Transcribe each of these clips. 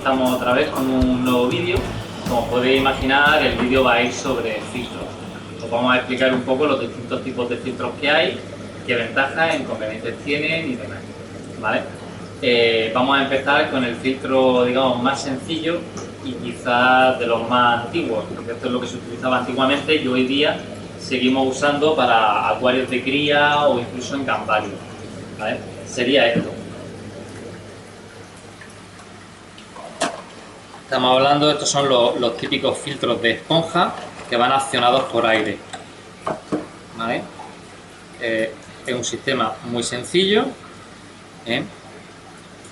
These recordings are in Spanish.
estamos otra vez con un nuevo vídeo. Como podéis imaginar, el vídeo va a ir sobre filtros. Os vamos a explicar un poco los distintos tipos de filtros que hay, qué ventajas, inconvenientes tienen y demás, ¿vale? Vamos a empezar con el filtro, digamos, más sencillo y quizás de los más antiguos, porque esto es lo que se utilizaba antiguamente y hoy día seguimos usando para acuarios de cría o incluso en camparios, ¿vale? Sería esto. Estamos hablando, estos son los típicos filtros de esponja que van accionados por aire, ¿vale? Es un sistema muy sencillo, ¿eh?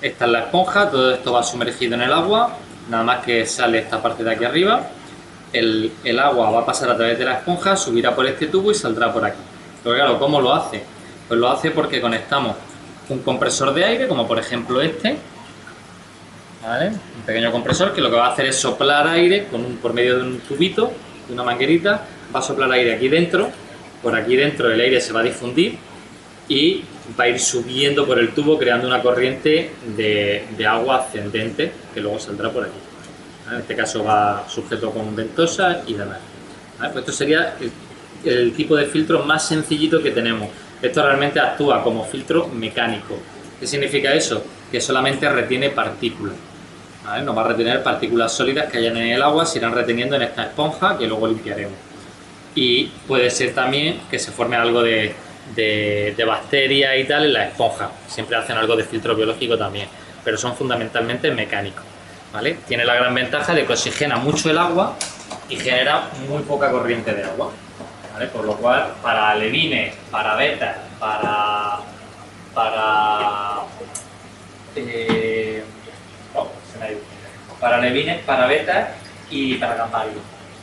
Esta es la esponja, todo esto va sumergido en el agua, nada más que sale esta parte de aquí arriba, el agua va a pasar a través de la esponja, subirá por este tubo y saldrá por aquí. Pero claro, ¿cómo lo hace? Pues lo hace porque conectamos un compresor de aire, como por ejemplo este, ¿vale? Un pequeño compresor que lo que va a hacer es soplar aire por medio de un tubito, de una manguerita, va a soplar aire aquí dentro, por aquí dentro el aire se va a difundir y va a ir subiendo por el tubo creando una corriente de agua ascendente que luego saldrá por aquí. ¿Vale? En este caso va sujeto con ventosa y demás. ¿Vale? Pues esto sería el tipo de filtro más sencillito que tenemos. Esto realmente actúa como filtro mecánico. ¿Qué significa eso? Que solamente retiene partículas. ¿Vale? No va a retener partículas sólidas que hayan en el agua, se irán reteniendo en esta esponja que luego limpiaremos. Y puede ser también que se forme algo de bacterias y tal en la esponja. Siempre hacen algo de filtro biológico también, pero son fundamentalmente mecánicos, ¿vale? Tiene la gran ventaja de que oxigena mucho el agua y genera muy poca corriente de agua, ¿vale? Por lo cual, para alevines, para betas, para alevines, para betas y para camparios,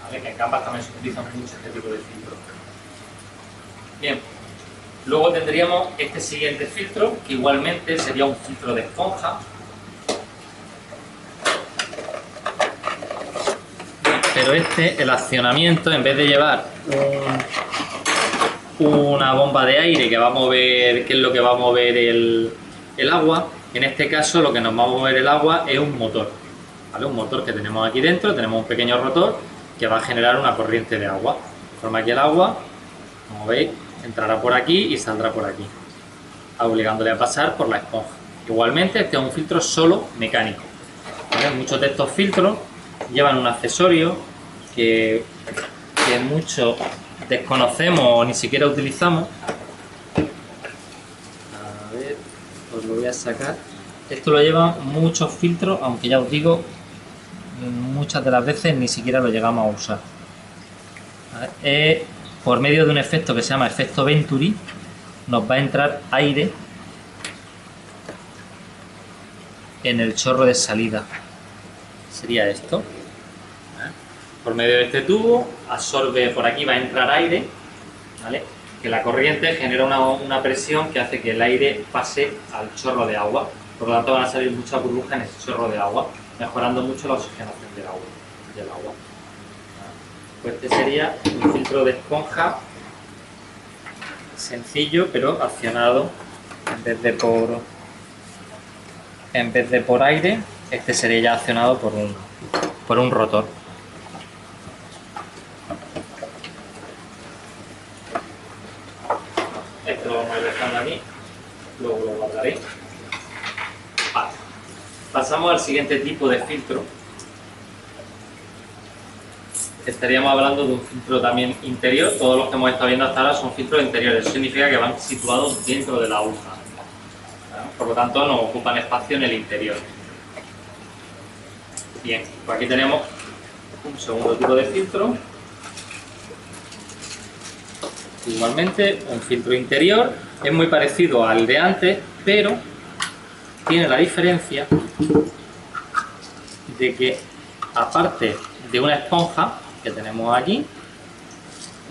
¿vale? Que en campas también se utilizan mucho este tipo de filtros. Bien. Luego tendríamos este siguiente filtro, que igualmente sería un filtro de esponja. Pero el accionamiento, en vez de llevar una bomba de aire que va a mover, que es lo que va a mover el agua, en este caso lo que nos va a mover el agua es un motor, ¿vale? Un motor que tenemos aquí dentro, tenemos un pequeño rotor que va a generar una corriente de agua. De forma que el agua, como veis, entrará por aquí y saldrá por aquí, obligándole a pasar por la esponja. Igualmente, este es un filtro solo mecánico, ¿vale? Muchos de estos filtros llevan un accesorio que muchos desconocemos o ni siquiera utilizamos. A ver, os lo voy a sacar. Esto lo llevan muchos filtros, aunque ya os digo, muchas de las veces ni siquiera lo llegamos a usar. Por medio de un efecto que se llama efecto Venturi, nos va a entrar aire en el chorro de salida. Sería esto. Por medio de este tubo, absorbe, por aquí va a entrar aire, ¿vale? Que la corriente genera una presión que hace que el aire pase al chorro de agua. Por lo tanto, van a salir muchas burbujas en ese chorro de agua, mejorando mucho la oxigenación del agua. Pues este sería un filtro de esponja sencillo, pero accionado en vez de por aire, este sería ya accionado por un rotor. Esto lo vamos a ir dejando aquí, luego lo guardaré. Vale. Pasamos al siguiente tipo de filtro. Estaríamos hablando de un filtro también interior. Todos los que hemos estado viendo hasta ahora son filtros interiores. Eso significa que van situados dentro de la aguja. Por lo tanto, no ocupan espacio en el interior. Bien, pues aquí tenemos un segundo tipo de filtro. Igualmente, un filtro interior. Es muy parecido al de antes, pero tiene la diferencia de que, aparte de una esponja que tenemos aquí,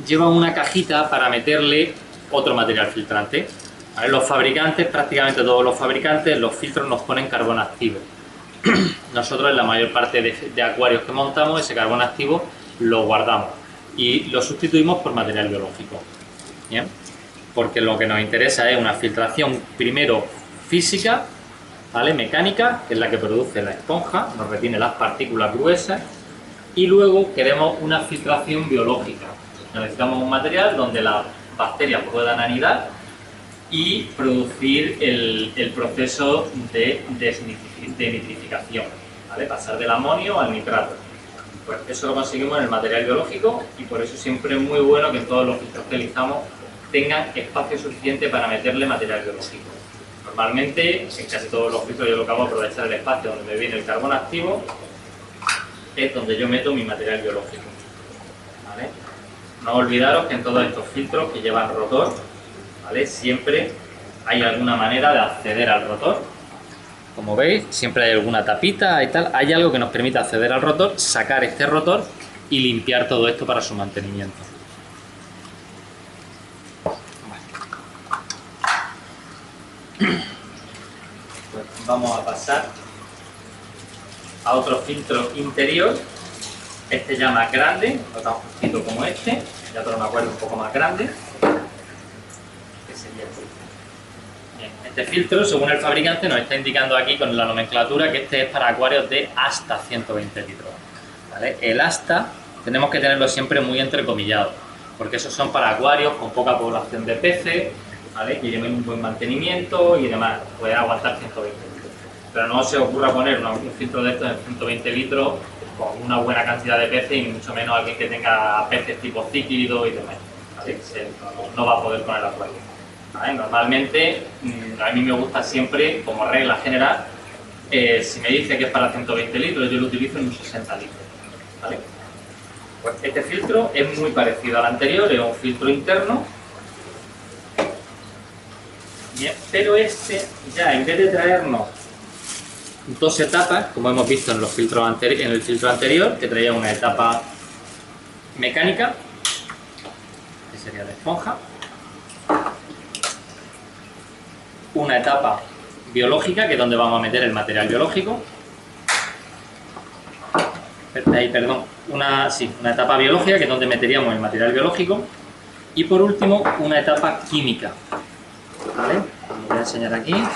lleva una cajita para meterle otro material filtrante. ¿Vale? Los fabricantes, prácticamente todos los fabricantes, los filtros nos ponen carbón activo. Nosotros en la mayor parte de acuarios que montamos, ese carbón activo lo guardamos y lo sustituimos por material biológico. ¿Bien? Porque lo que nos interesa es una filtración primero física, ¿vale? Mecánica, que es la que produce la esponja, nos retiene las partículas gruesas, y luego queremos una filtración biológica. Necesitamos un material donde las bacterias puedan anidar y producir el proceso de nitrificación, ¿vale? Pasar del amonio al nitrato. Pues eso lo conseguimos en el material biológico y por eso siempre es muy bueno que en todos los filtros que utilizamos tengan espacio suficiente para meterle material biológico. Normalmente, en casi todos los filtros yo lo que hago es aprovechar el espacio donde me viene el carbón activo, es donde yo meto mi material biológico, ¿vale? No olvidaros que en todos estos filtros que llevan rotor, ¿vale? Siempre hay alguna manera de acceder al rotor. Como veis, siempre hay alguna tapita y tal. Hay algo que nos permite acceder al rotor, sacar este rotor y limpiar todo esto para su mantenimiento. Pues vamos a pasar a otro filtro interior. Este ya más grande, no tan justito como este, ya para un acuario un poco más grande. Que sería este. Bien, este filtro, según el fabricante, nos está indicando aquí con la nomenclatura que este es para acuarios de hasta 120 litros. ¿Vale? El hasta tenemos que tenerlo siempre muy entrecomillado, porque esos son para acuarios con poca población de peces, ¿vale? Que lleven un buen mantenimiento y demás, puede aguantar 120 litros. Pero no se os ocurra poner un filtro de estos en 120 litros con una buena cantidad de peces y mucho menos alguien que tenga peces tipo cíclido y demás, ¿vale? No va a poder con el acuario. ¿Vale? Normalmente, a mí me gusta siempre, como regla general, si me dice que es para 120 litros, yo lo utilizo en un 60 litros. ¿Vale? Pues este filtro es muy parecido al anterior, es un filtro interno. Bien, pero este ya en vez de traernos dos etapas, como hemos visto en, en el filtro anterior, que traía una etapa mecánica, que sería la esponja, una etapa biológica, que es donde vamos a meter el material biológico, una etapa biológica, que es donde meteríamos el material biológico, y por último una etapa química. ¿Vale? Lo voy a enseñar aquí. No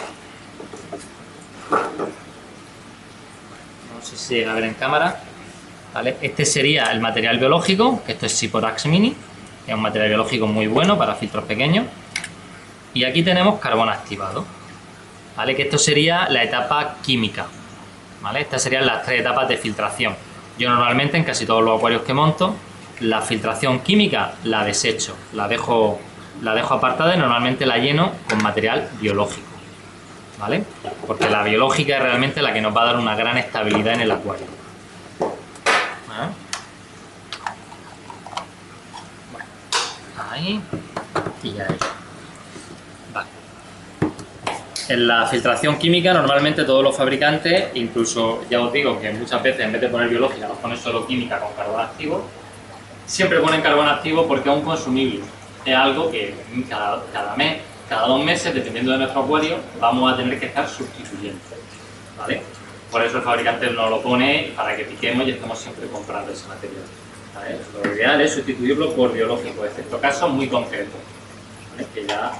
sé si llega a ver en cámara. ¿Vale? Este sería el material biológico, que esto es Siporax Mini, que es un material biológico muy bueno para filtros pequeños. Y aquí tenemos carbón activado, ¿vale? Que esto sería la etapa química, ¿vale? Estas serían las tres etapas de filtración. Yo normalmente en casi todos los acuarios que monto, la filtración química la desecho, la dejo apartada y normalmente la lleno con material biológico, ¿vale? Porque la biológica es realmente la que nos va a dar una gran estabilidad en el acuario. ¿Vale? Bueno, ahí y ya es. Vale. En la filtración química normalmente todos los fabricantes, incluso ya os digo que muchas veces en vez de poner biológica nos ponen solo química con carbón activo, siempre ponen carbón activo porque es un consumible. Es algo que cada mes, cada 2 meses, dependiendo de nuestro acuario, vamos a tener que estar sustituyendo, ¿vale? Por eso el fabricante nos lo pone para que piquemos y estemos siempre comprando ese material, ¿vale? Lo ideal es sustituirlo por biológico, excepto casos muy concretos, ¿vale? Que ya,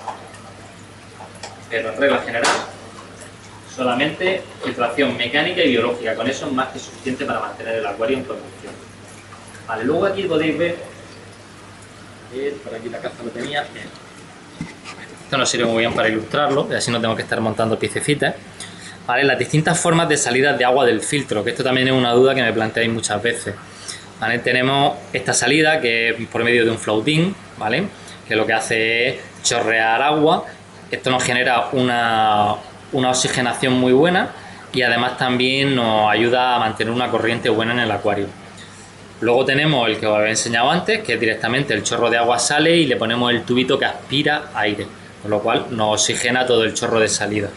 pero en regla general, solamente filtración mecánica y biológica, con eso es más que suficiente para mantener el acuario en producción. Vale, luego aquí podéis ver, por aquí la caza lo tenía, bien. Esto nos sirve muy bien para ilustrarlo, y así no tengo que estar montando piececitas. ¿Vale? Las distintas formas de salida de agua del filtro, que esto también es una duda que me planteáis muchas veces. ¿Vale? Tenemos esta salida que es por medio de un floating, ¿vale? Que lo que hace es chorrear agua. Esto nos genera una oxigenación muy buena y además también nos ayuda a mantener una corriente buena en el acuario. Luego tenemos el que os había enseñado antes, que es directamente el chorro de agua sale y le ponemos el tubito que aspira aire, con lo cual nos oxigena todo el chorro de salida.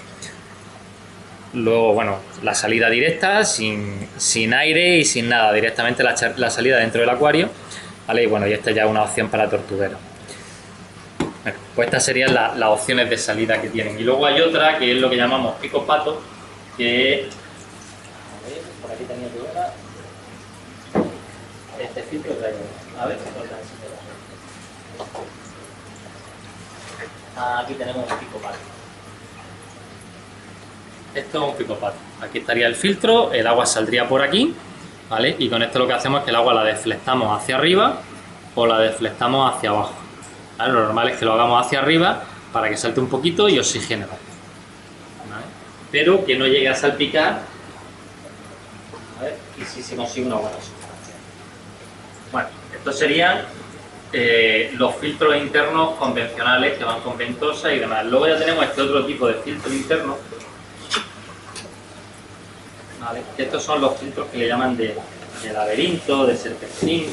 Luego, bueno, la salida directa, sin aire y sin nada, directamente la salida dentro del acuario, ¿vale? Y bueno, y esta ya es una opción para tortugueros. Bueno, pues estas serían las opciones de salida que tienen. Y luego hay otra que es lo que llamamos pico pato, que por aquí tenía que ver este filtro trae. A ver, aquí tenemos un pico pato. Esto es un picopato. Aquí estaría el filtro, el agua saldría por aquí, ¿vale? Y con esto lo que hacemos es que el agua la deflectamos hacia arriba o la deflectamos hacia abajo, ¿vale? Lo normal es que lo hagamos hacia arriba para que salte un poquito y oxigene, ¿vale? Pero que no llegue a salpicar, ¿vale? Y si se consigue una buena sustancia. Bueno, estos serían los filtros internos convencionales que van con ventosa y demás. Luego ya tenemos este otro tipo de filtro interno, ¿vale? Estos son los filtros que le llaman de laberinto, de serpentín.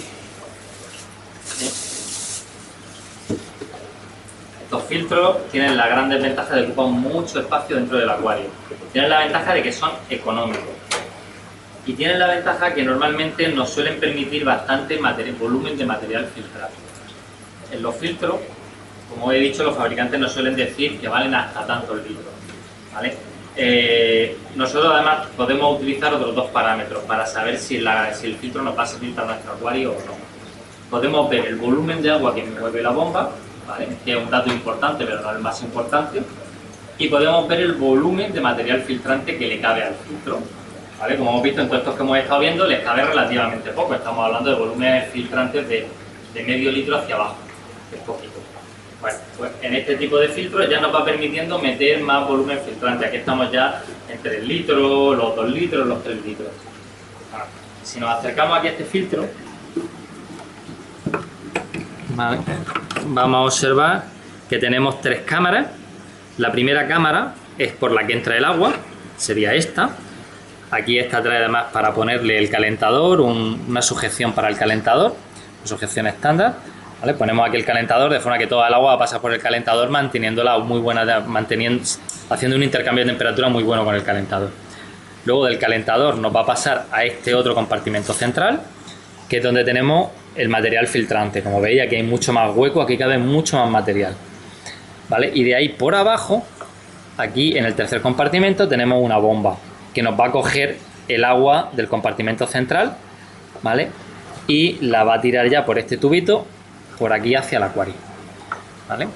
Estos filtros tienen la gran desventaja de que ocupan mucho espacio dentro del acuario. Tienen la ventaja de que son económicos. Y tienen la ventaja que normalmente nos suelen permitir bastante volumen de material filtrado. En los filtros, como he dicho, los fabricantes nos suelen decir que valen hasta tantos litros, ¿vale? Nosotros además podemos utilizar otros dos parámetros para saber si el filtro nos va a servir para nuestro acuario o no. Podemos ver el volumen de agua que mueve la bomba, ¿vale? Que es un dato importante, pero no el más importante. Y podemos ver el volumen de material filtrante que le cabe al filtro, ¿vale? Como hemos visto en todos estos que hemos estado viendo, les cabe relativamente poco. Estamos hablando de volúmenes filtrantes de medio litro hacia abajo, que es poquito. Bueno, pues en este tipo de filtros ya nos va permitiendo meter más volumen filtrante. Aquí estamos ya entre el litro, los 2 litros, los 3 litros. Bueno, si nos acercamos aquí a este filtro, vale, vamos a observar que tenemos 3 cámaras. La primera cámara es por la que entra el agua, sería esta. Aquí esta trae además para ponerle el calentador, una sujeción para el calentador, una sujeción estándar. ¿Vale? Ponemos aquí el calentador de forma que toda el agua pasa por el calentador manteniéndola muy buena, haciendo un intercambio de temperatura muy bueno con el calentador. Luego del calentador nos va a pasar a este otro compartimento central, que es donde tenemos el material filtrante. Como veis, aquí hay mucho más hueco, aquí cabe mucho más material, ¿vale? Y de ahí por abajo, aquí en el tercer compartimento, tenemos una bomba que nos va a coger el agua del compartimento central, ¿vale? Y la va a tirar ya por este tubito por aquí hacia el acuario, ¿vale?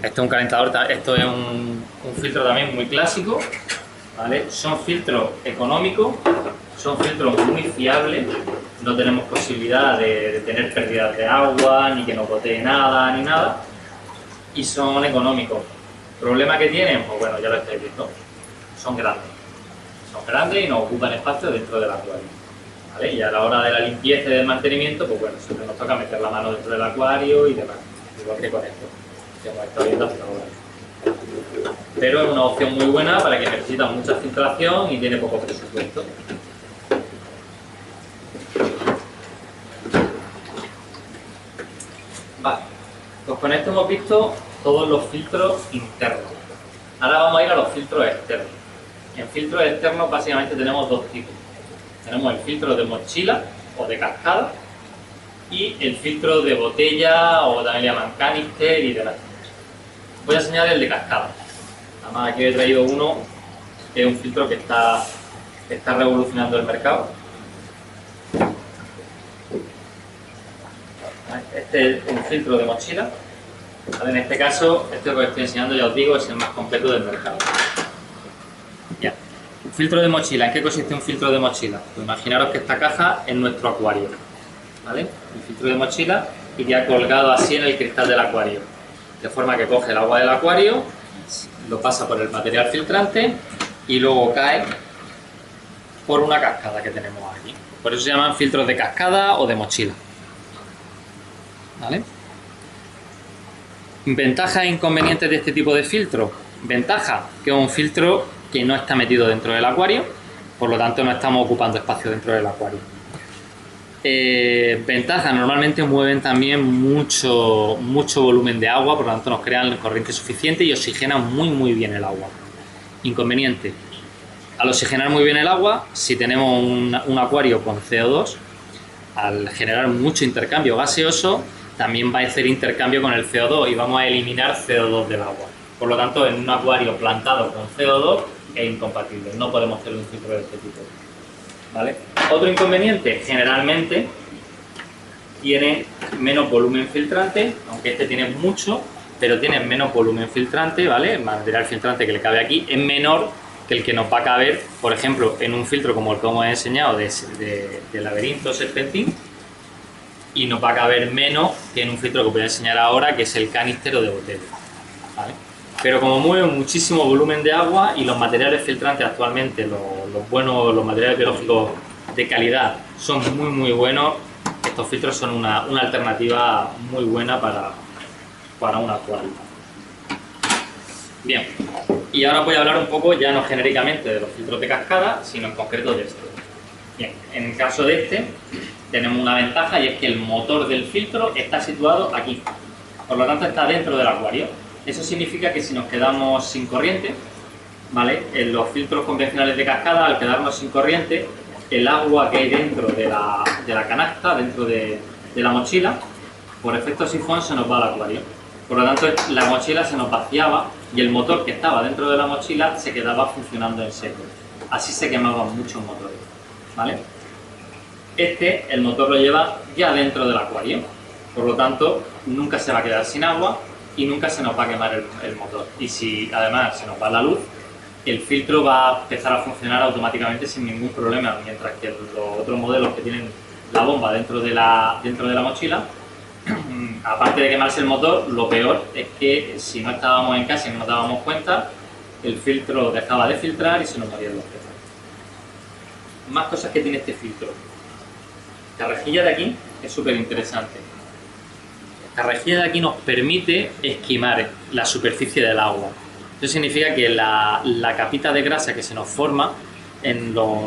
Esto es un calentador, esto es un filtro también muy clásico, ¿vale? Son filtros económicos, son filtros muy fiables, no tenemos posibilidad de tener pérdidas de agua, ni que nos gotee nada, ni nada, y son económicos. ¿Problema que tienen? Pues bueno, ya lo estáis viendo, son grandes y nos ocupan espacio dentro del acuario, ¿vale? Y a la hora de la limpieza y del mantenimiento, pues bueno, siempre nos toca meter la mano dentro del acuario y demás, igual que con esto, que hemos estado viendo hasta ahora. Pero es una opción muy buena para quien necesita mucha filtración y tiene poco presupuesto. Vale, pues con esto hemos visto todos los filtros internos. Ahora vamos a ir a los filtros externos. En filtros externos básicamente tenemos dos tipos. Tenemos el filtro de mochila o de cascada y el filtro de botella o también le llaman canister y demás. Voy a enseñar el de cascada. Además aquí he traído uno que es un filtro que está revolucionando el mercado. Este es un filtro de mochila. En este caso, este que estoy enseñando, ya os digo, es el más completo del mercado. Ya. Filtro de mochila. ¿En qué consiste un filtro de mochila? Pues imaginaros que esta caja es nuestro acuario, ¿vale? El filtro de mochila iría colgado así en el cristal del acuario, de forma que coge el agua del acuario, lo pasa por el material filtrante y luego cae por una cascada que tenemos aquí. Por eso se llaman filtros de cascada o de mochila, ¿vale? ¿Ventajas e inconvenientes de este tipo de filtro? Ventaja, que es un filtro que no está metido dentro del acuario, por lo tanto no estamos ocupando espacio dentro del acuario. Ventaja, normalmente mueven también mucho volumen de agua, por lo tanto nos crean corriente suficiente y oxigenan muy bien el agua. Inconveniente, al oxigenar muy bien el agua, si tenemos un acuario con CO2, al generar mucho intercambio gaseoso, también va a hacer intercambio con el CO2 y vamos a eliminar CO2 del agua. Por lo tanto, en un acuario plantado con CO2 es incompatible, no podemos hacer un filtro de este tipo, ¿vale? Otro inconveniente, generalmente tiene menos volumen filtrante, aunque este tiene mucho, pero tiene menos volumen filtrante, ¿vale? El material filtrante que le cabe aquí es menor que que el que nos va a caber, por ejemplo, en un filtro como el que hemos enseñado de laberinto serpentín, y nos va a caber menos que en un filtro que os voy a enseñar ahora, que es el canístero de botella, ¿vale? Pero como mueve muchísimo volumen de agua y los materiales filtrantes actualmente, los buenos, los materiales biológicos de calidad son muy buenos, estos filtros son una alternativa muy buena para un acuario. Bien, y ahora voy a hablar un poco ya no genéricamente de los filtros de cascada, sino en concreto de estos. Bien, en el caso de este tenemos una ventaja, y es que el motor del filtro está situado aquí, por lo tanto está dentro del acuario. Eso significa que si nos quedamos sin corriente, ¿vale? En los filtros convencionales de cascada, al quedarnos sin corriente, el agua que hay dentro de la canasta, dentro de la mochila, por efecto sifón se nos va al acuario. Por lo tanto, la mochila se nos vaciaba y el motor que estaba dentro de la mochila se quedaba funcionando en seco. Así se quemaban muchos motores, ¿vale? El motor lo lleva ya dentro del acuario, por lo tanto, nunca se va a quedar sin agua y nunca se nos va a quemar el motor. Y si además se nos va la luz, el filtro va a empezar a funcionar automáticamente sin ningún problema, mientras que los otros modelos que tienen la bomba dentro de la mochila, aparte de quemarse el motor, lo peor es que si no estábamos en casa y no nos dábamos cuenta, el filtro dejaba de filtrar y se nos morían los peces. Más cosas que tiene este filtro. Esta rejilla de aquí es súper interesante. Esta rejilla de aquí nos permite esquimar la superficie del agua. Eso significa que la capita de grasa que se nos forma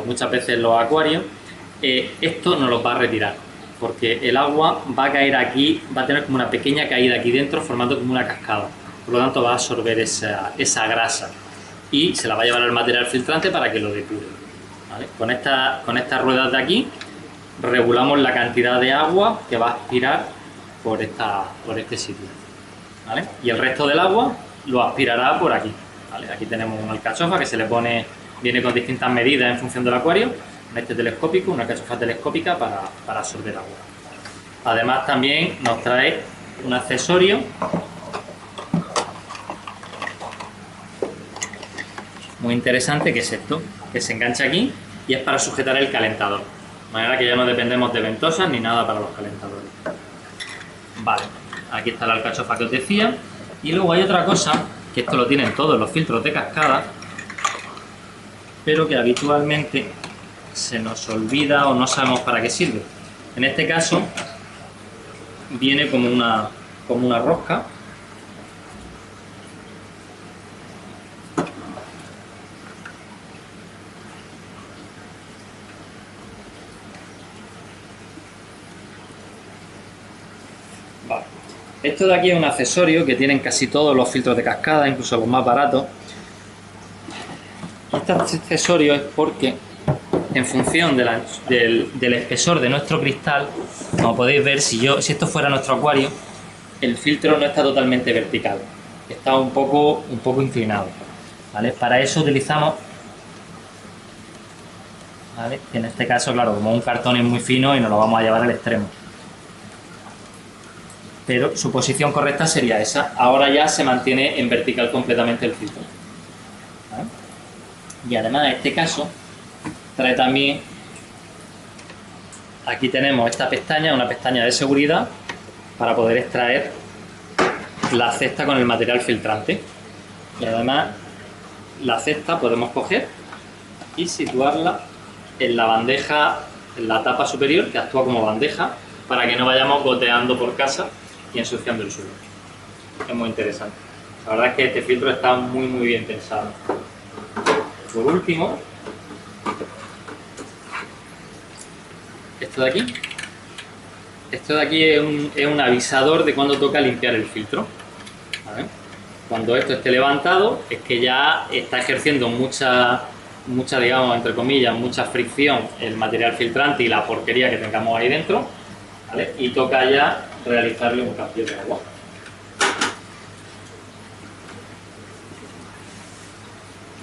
muchas veces en los acuarios, esto nos lo va a retirar, porque el agua va a caer aquí, va a tener como una pequeña caída aquí dentro, formando como una cascada. Por lo tanto, va a absorber esa grasa y se la va a llevar al material filtrante para que lo depure, ¿vale? Con estas ruedas de aquí regulamos la cantidad de agua que va a aspirar por este sitio, ¿vale? Y el resto del agua lo aspirará por aquí, ¿vale? Aquí tenemos una alcachofa que viene con distintas medidas en función del acuario, telescópico, una alcachofa telescópica para absorber agua. Además también nos trae un accesorio muy interesante, que es esto, que se engancha aquí y es para sujetar el calentador, de manera que ya no dependemos de ventosas ni nada para los calentadores. Vale, aquí está la alcachofa que os decía. Y luego hay otra cosa, que esto lo tienen todos los filtros de cascada, pero que habitualmente se nos olvida o no sabemos para qué sirve. En este caso viene como una rosca. Vale. Esto de aquí es un accesorio que tienen casi todos los filtros de cascada, incluso los más baratos. Este accesorio es porque, en función del espesor de nuestro cristal, como podéis ver, si esto fuera nuestro acuario, el filtro no está totalmente vertical, está un poco inclinado, ¿vale? Para eso utilizamos, ¿vale? Que en este caso, claro, como un cartón es muy fino y nos lo vamos a llevar al extremo. Pero su posición correcta sería esa. Ahora ya se mantiene en vertical completamente el filtro, ¿vale? Y además en este caso trae también, aquí tenemos esta pestaña, una pestaña de seguridad para poder extraer la cesta con el material filtrante. Y además la cesta podemos coger y situarla en la bandeja, en la tapa superior, que actúa como bandeja, para que no vayamos goteando por casa y ensuciando el suelo. Es muy interesante. La verdad es que este filtro está muy bien pensado. Por último, esto de aquí. Esto de aquí es un avisador de cuando toca limpiar el filtro, ¿vale? Cuando esto esté levantado es que ya está ejerciendo mucha, digamos, entre comillas, mucha fricción el material filtrante y la porquería que tengamos ahí dentro, ¿vale? Y toca ya realizarle un cambio de agua.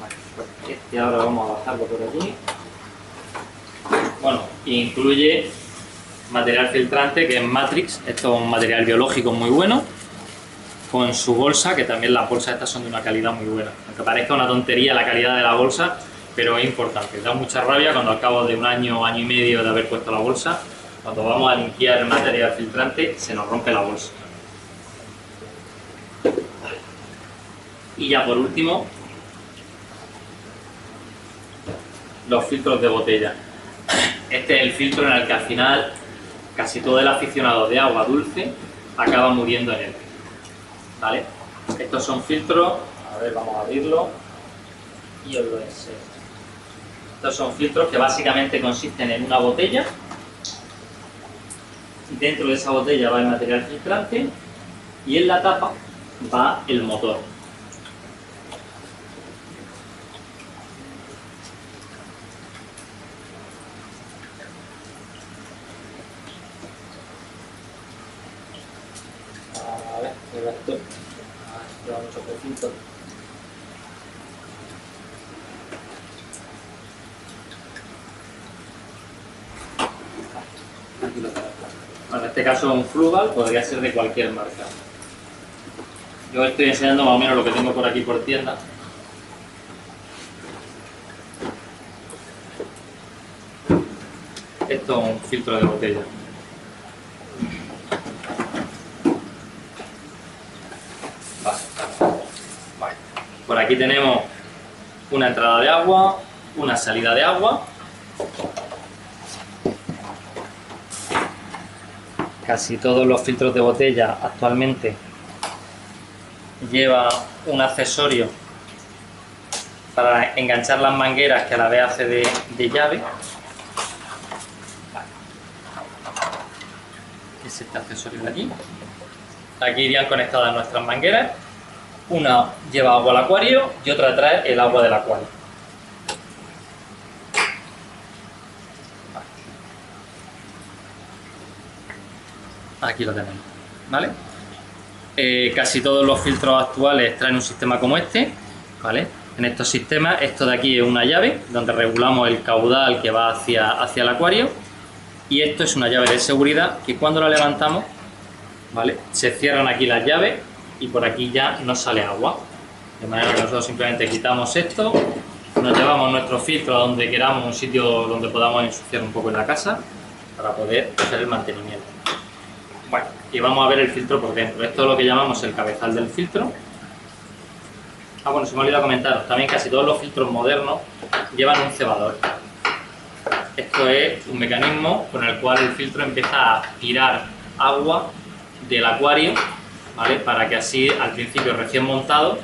Vale, pues este ahora vamos a bajarlo por aquí. Bueno, incluye material filtrante que es Matrix. Esto es un material biológico muy bueno. con su bolsa, que también las bolsas estas son de una calidad muy buena. Aunque parezca una tontería la calidad de la bolsa, pero es importante. Da mucha rabia cuando al cabo de un año, año y medio de haber puesto la bolsa, cuando vamos a limpiar el material filtrante, se nos rompe la bolsa. Y ya por último, los filtros de botella. Este es el filtro en el que al final casi todo el aficionado de agua dulce acaba muriendo en él. ¿Vale? Estos son filtros, a ver, vamos a abrirlo y os lo enseño. Estos son filtros que básicamente consisten en una botella. Dentro de esa botella va el material filtrante y en la tapa va el motor. A ver, esto lleva mucho poquito. Aquí lo tenemos. Bueno, en este caso un Fluval, podría ser de cualquier marca. Yo estoy enseñando más o menos lo que tengo por aquí por tienda. Esto es un filtro de botella. Vale. Por aquí tenemos una entrada de agua, una salida de agua. Casi todos los filtros de botella actualmente llevan un accesorio para enganchar las mangueras que a la vez hace de llave. Es este accesorio de aquí. Aquí irían conectadas nuestras mangueras. Una lleva agua al acuario y otra trae el agua del acuario. Aquí lo tenemos, ¿vale? Casi todos los filtros actuales traen un sistema como este, ¿vale? En estos sistemas, esto de aquí es una llave donde regulamos el caudal que va hacia el acuario, y esto es una llave de seguridad que cuando la levantamos, ¿vale?, se cierran aquí las llaves y por aquí ya no sale agua. De manera que nosotros simplemente quitamos esto, nos llevamos nuestro filtro a donde queramos, un sitio donde podamos ensuciar un poco en la casa para poder hacer el mantenimiento. Bueno, y vamos a ver el filtro por dentro. Esto es lo que llamamos el cabezal del filtro. Ah, bueno, se me ha olvidado comentaros, también casi todos los filtros modernos llevan un cebador. Esto es un mecanismo con el cual el filtro empieza a aspirar agua del acuario, ¿vale?, para que así, al principio recién montado,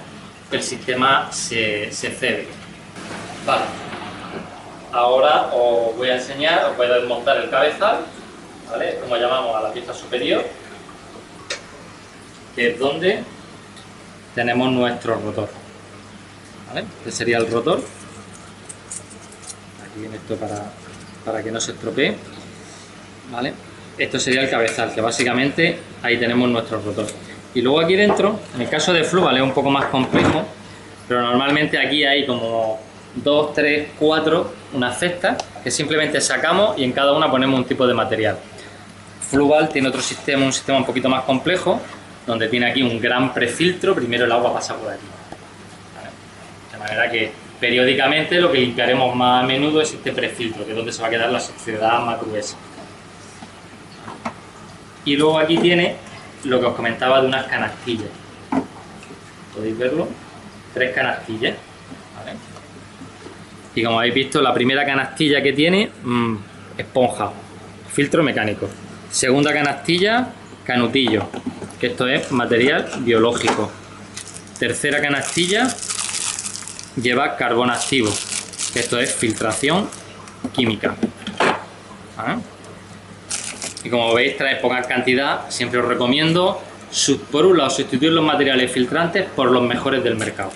el sistema se cebe. Vale, ahora os voy a enseñar, os voy a desmontar el cabezal, ¿vale?, es como llamamos a la pieza superior, que es donde tenemos nuestro rotor, ¿vale? Este sería el rotor. Aquí viene esto para que no se estropee, ¿vale? Esto sería el cabezal, que básicamente ahí tenemos nuestro rotor. Y luego aquí dentro, en el caso de Fluval es un poco más complejo, pero normalmente aquí hay como 2, 3, 4, unas cestas que simplemente sacamos y en cada una ponemos un tipo de material. Fluval tiene otro sistema, un sistema un poquito más complejo, donde tiene aquí un gran prefiltro. Primero el agua pasa por aquí, ¿vale? De manera que periódicamente lo que limpiaremos más a menudo es este prefiltro, que es donde se va a quedar la suciedad más gruesa. Y luego aquí tiene lo que os comentaba de unas canastillas. ¿Podéis verlo? 3 canastillas, ¿vale? Y como habéis visto, la primera canastilla que tiene, esponja, filtro mecánico. Segunda canastilla, canutillo, que esto es material biológico. Tercera canastilla lleva carbón activo, que esto es filtración química. ¿Vale? Y como veis, trae poca cantidad. Siempre os recomiendo, por un lado, sustituir los materiales filtrantes por los mejores del mercado.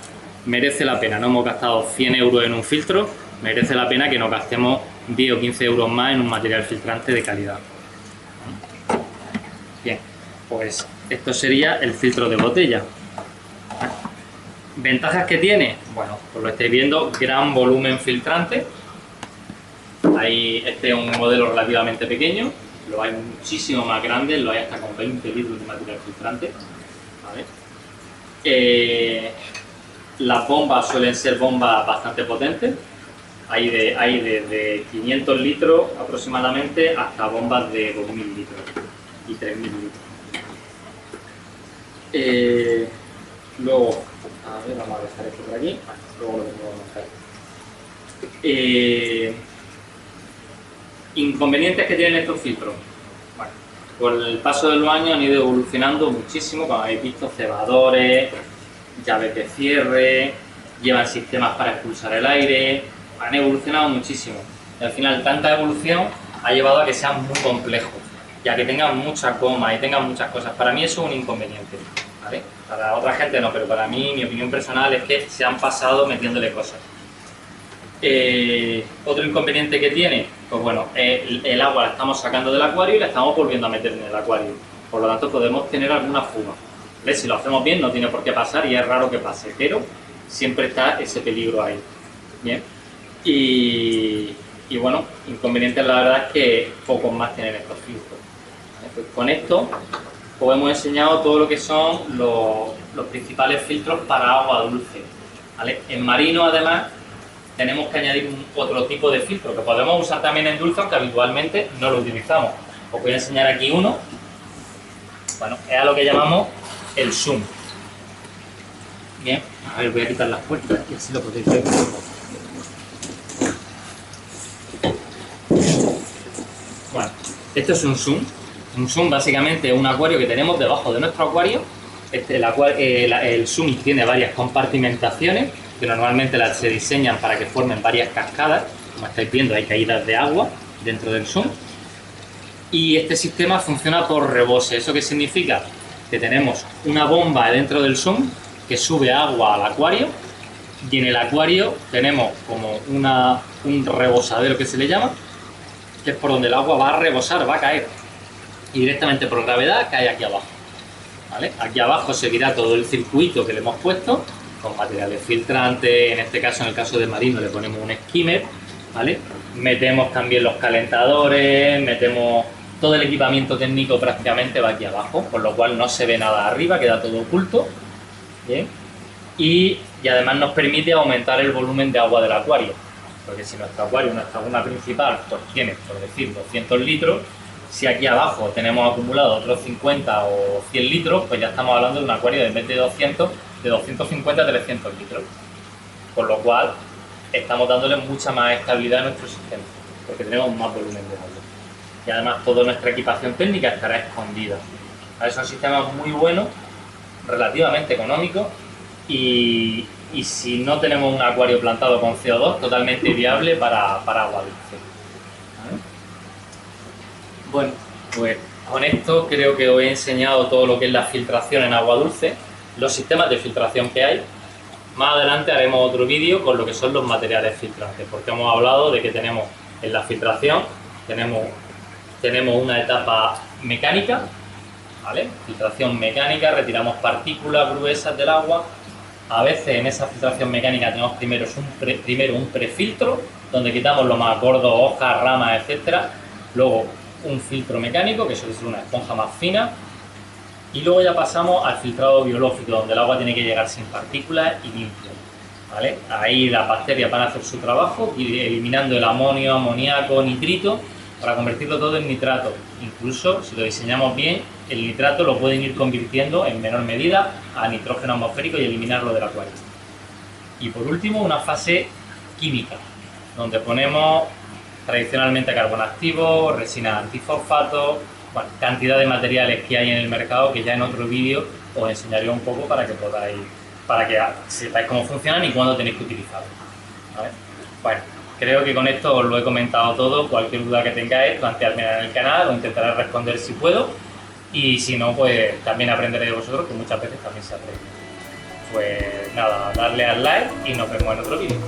Merece la pena, no hemos gastado 100 euros en un filtro, merece la pena que nos gastemos 10 o 15 euros más en un material filtrante de calidad. Bien, pues esto sería el filtro de botella. ¿Ventajas que tiene? Bueno, pues lo estáis viendo, gran volumen filtrante. Ahí, este es un modelo relativamente pequeño, lo hay muchísimo más grande, lo hay hasta con 20 litros de material filtrante, ¿vale? Las bombas suelen ser bombas bastante potentes. Hay desde 500 litros aproximadamente hasta bombas de 2000 litros y 3000 litros. Luego, a ver, vamos a dejar esto por aquí. Luego lo tengo que mostrar. Inconvenientes que tienen estos filtros. Bueno, con el paso de los años han ido evolucionando muchísimo, como habéis visto, cebadores, llaves de cierre, llevan sistemas para expulsar el aire, han evolucionado muchísimo. Y al final tanta evolución ha llevado a que sean muy complejos, ya que tengan muchas gomas y tengan muchas cosas. Para mí eso es un inconveniente, ¿vale? Para otra gente no, pero para mí, mi opinión personal es que se han pasado metiéndole cosas. Otro inconveniente que tiene, pues bueno, el agua la estamos sacando del acuario y la estamos volviendo a meter en el acuario. Por lo tanto, podemos tener alguna fuga. ¿Ves? Si lo hacemos bien, no tiene por qué pasar y es raro que pase, pero siempre está ese peligro ahí. Bien. Y bueno, inconvenientes la verdad es que pocos más tienen estos filtros. Pues con esto os hemos enseñado todo lo que son los principales filtros para agua dulce, ¿vale? En marino, además, tenemos que añadir otro tipo de filtro que podemos usar también en dulce, aunque habitualmente no lo utilizamos. Os voy a enseñar aquí uno. Bueno, es a lo que llamamos el zoom. Bien, a ver, voy a quitar las puertas y así lo podéis ver. Bueno, esto es un zoom. Un zoom básicamente es un acuario que tenemos debajo de nuestro acuario. El zoom tiene varias compartimentaciones que normalmente se diseñan para que formen varias cascadas. Como estáis viendo, hay caídas de agua dentro del zoom. Y este sistema funciona por rebose. ¿Eso qué significa? Que tenemos una bomba dentro del zoom que sube agua al acuario y en el acuario tenemos como un rebosadero que se le llama, que es por donde el agua va a rebosar, va a caer y directamente por gravedad cae aquí abajo, ¿vale? Aquí abajo seguirá todo el circuito que le hemos puesto con materiales filtrantes. En este caso, en el caso de marino, le ponemos un skimmer, ¿vale? Metemos también los calentadores, metemos todo el equipamiento técnico, prácticamente va aquí abajo, con lo cual no se ve nada arriba, queda todo oculto. Bien. Y además nos permite aumentar el volumen de agua del acuario, porque si nuestro acuario, nuestra bomba principal, pues tiene, por decir, 200 litros, si aquí abajo tenemos acumulado otros 50 o 100 litros, pues ya estamos hablando de un acuario de en vez de 200, de 250 a 300 litros. Con lo cual, estamos dándole mucha más estabilidad a nuestro sistema, porque tenemos más volumen de agua. Y además, toda nuestra equipación técnica estará escondida. Es un sistema muy bueno, relativamente económico, y si no tenemos un acuario plantado con CO2, totalmente viable para agua dulce. ¿Vale? Bueno, pues con esto creo que os he enseñado todo lo que es la filtración en agua dulce, los sistemas de filtración que hay. Más adelante haremos otro vídeo con lo que son los materiales filtrantes, porque hemos hablado de que tenemos en la filtración, tenemos una etapa mecánica, ¿vale? Filtración mecánica, retiramos partículas gruesas del agua. A veces en esa filtración mecánica tenemos primero un prefiltro, donde quitamos lo más gordo, hojas, ramas, etcétera. Luego un filtro mecánico, que suele ser una esponja más fina. Y luego ya pasamos al filtrado biológico, donde el agua tiene que llegar sin partículas y limpio, ¿vale? Ahí las bacterias van a hacer su trabajo, eliminando el amonio, amoníaco, nitrito, para convertirlo todo en nitrato. Incluso, si lo diseñamos bien, el nitrato lo pueden ir convirtiendo en menor medida a nitrógeno atmosférico y eliminarlo del acuario. Y por último, una fase química, donde ponemos tradicionalmente carbono activo, resina antifosfato, bueno, cantidad de materiales que hay en el mercado, que ya en otro vídeo os enseñaré un poco para que sepáis cómo funcionan y cuándo tenéis que utilizarlos, ¿vale? Bueno, creo que con esto os lo he comentado todo. Cualquier duda que tengáis, planteadme en el canal, o intentaré responder si puedo, y si no, pues también aprenderé de vosotros, que muchas veces también se aprende. Pues nada, darle al like y nos vemos en otro vídeo.